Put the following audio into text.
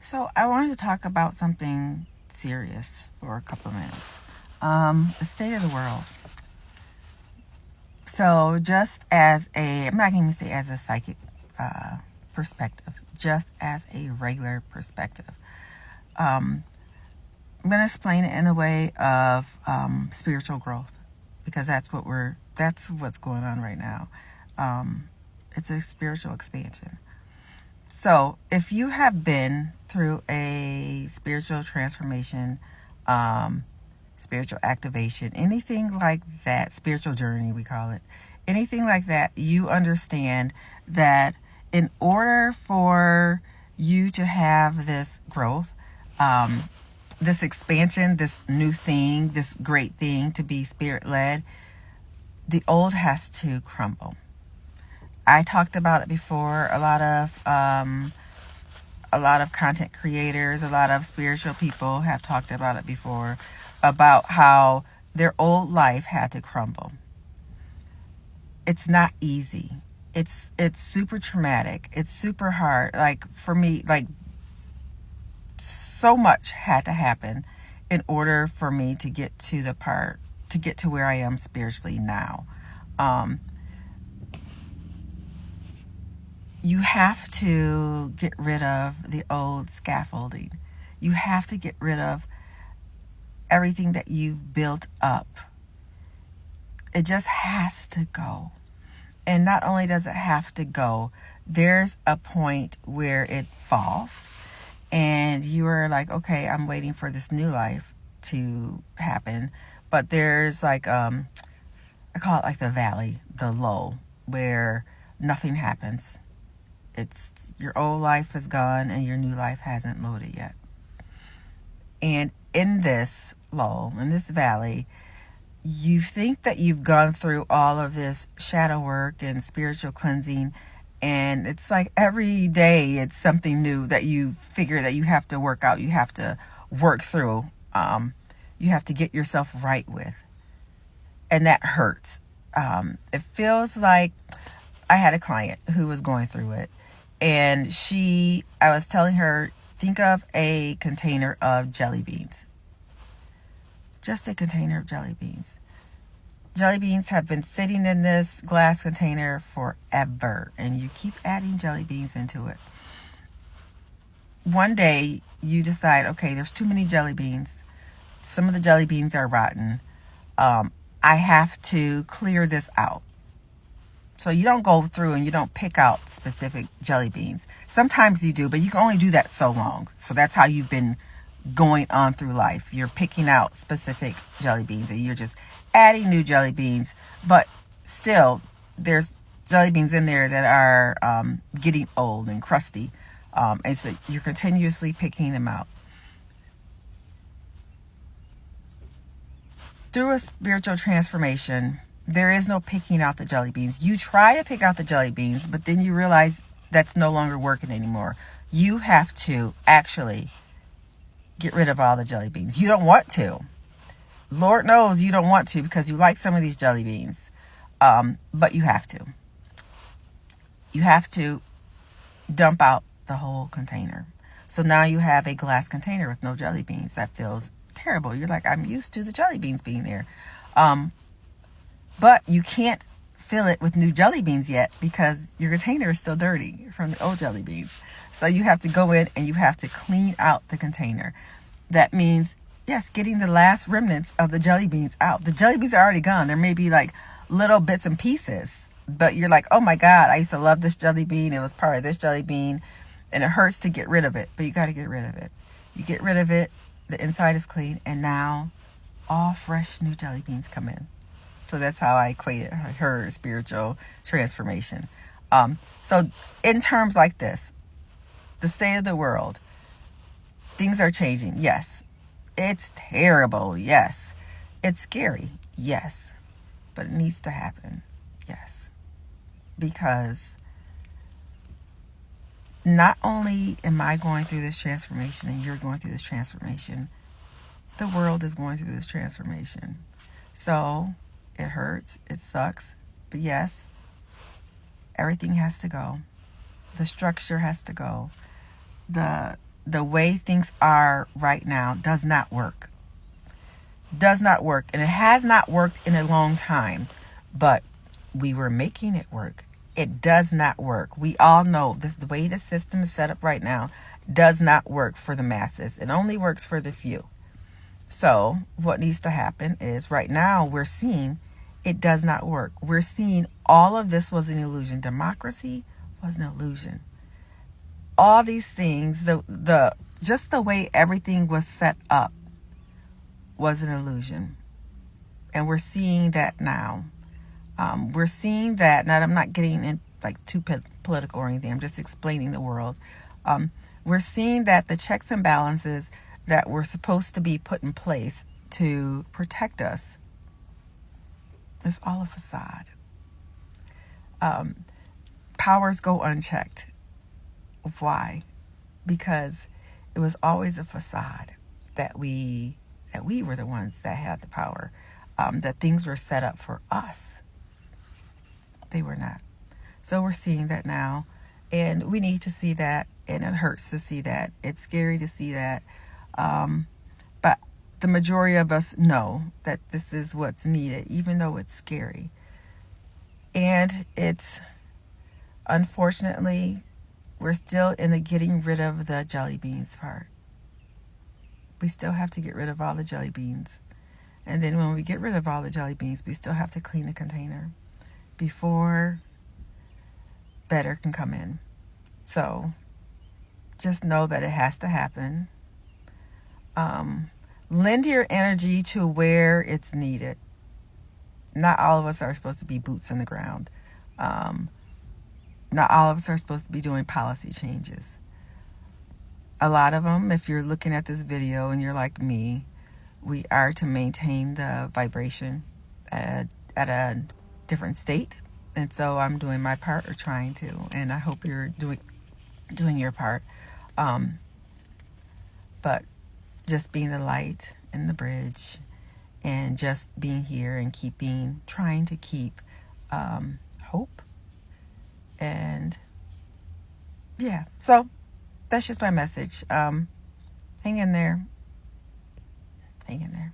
So I wanted to talk about something serious for a couple of minutes. The state of the world. So just as I'm not going to say as a psychic perspective, just as a regular perspective. I'm going to explain it in a way of spiritual growth, because that's what's going on right now. It's a spiritual expansion. So if you have been through a spiritual transformation, spiritual activation, anything like that, spiritual journey, we call it, anything like that, you understand that in order for you to have this growth, this expansion, this new thing, this great thing to be spirit led, the old has to crumble. I talked about it before. A lot of content creators, a lot of spiritual people have talked about it before, about how their old life had to crumble. It's not easy. It's super traumatic. It's super hard. Like for me, like so much had to happen in order for me to get to where I am spiritually now. You have to get rid of the old scaffolding. You have to get rid of everything that you've built up. It just has to go. And not only does it have to go, there's a point where it falls. And you are like, okay, I'm waiting for this new life to happen. But there's like, I call it like the valley, the low, where nothing happens. It's your old life is gone and your new life hasn't loaded yet. And in this lull, in this valley, you think that you've gone through all of this shadow work and spiritual cleansing, and it's like every day it's something new that you figure that you have to work out, you have to work through, you have to get yourself right with. And that hurts. It feels like I had a client who was going through it. And I was telling her, think of a container of jelly beans. Just a container of jelly beans. Jelly beans have been sitting in this glass container forever. And you keep adding jelly beans into it. One day, you decide, okay, there's too many jelly beans. Some of the jelly beans are rotten. I have to clear this out. So you don't go through and you don't pick out specific jelly beans. Sometimes you do, but you can only do that so long. So that's how you've been going on through life. You're picking out specific jelly beans and you're just adding new jelly beans. But still, there's jelly beans in there that are getting old and crusty. And so you're continuously picking them out. Through a spiritual transformation, there is no picking out the jelly beans. You try to pick out the jelly beans, but then you realize that's no longer working anymore. You have to actually get rid of all the jelly beans. You don't want to. Lord knows you don't want to, because you like some of these jelly beans. But you have to. You have to dump out the whole container. So now you have a glass container with no jelly beans. That feels terrible. You're like, I'm used to the jelly beans being there. But you can't fill it with new jelly beans yet, because your container is still dirty from the old jelly beans. So you have to go in and you have to clean out the container. That means, yes, getting the last remnants of the jelly beans out. The jelly beans are already gone. There may be like little bits and pieces, but you're like, oh my God, I used to love this jelly bean. It was part of this jelly bean, and it hurts to get rid of it, but you got to get rid of it. You get rid of it, the inside is clean, and now all fresh new jelly beans come in. So that's how I equated her spiritual transformation. So in terms like this, the state of the world, things are changing. Yes. It's terrible. Yes. It's scary. Yes. But it needs to happen. Yes. Because not only am I going through this transformation and you're going through this transformation, the world is going through this transformation. So it hurts. It sucks. But yes, everything has to go. The structure has to go. The the way things are right now does not work. Does not work. And it has not worked in a long time. But we were making it work. It does not work. We all know this, the way the system is set up right now does not work for the masses. It only works for the few. So what needs to happen is right now we're seeing it does not work. We're seeing all of this was an illusion. Democracy was an illusion. All these things, the just the way everything was set up was an illusion. And we're seeing that now. We're seeing that, now I'm not getting in like too political or anything, I'm just explaining the world. We're seeing that the checks and balances that were supposed to be put in place to protect us is all a facade. Powers go unchecked. Why? Because it was always a facade that we were the ones that had the power, that things were set up for us. They were not. So we're seeing that now, and we need to see that, and it hurts to see that. It's scary to see that, but the majority of us know that this is what's needed, even though it's scary. And it's, unfortunately, we're still in the getting rid of the jelly beans part. We still have to get rid of all the jelly beans. And then when we get rid of all the jelly beans, we still have to clean the container before better can come in. So just know that it has to happen. Lend your energy to where it's needed. Not all of us are supposed to be boots on the ground. Not all of us are supposed to be doing policy changes. A lot of them, if you're looking at this video and you're like me, we are to maintain the vibration at a different state. And so I'm doing my part, or trying to, and I hope you're doing your part. But just being the light in the bridge, and just being here and trying to keep hope. And yeah, so that's just my message. Hang in there. Hang in there.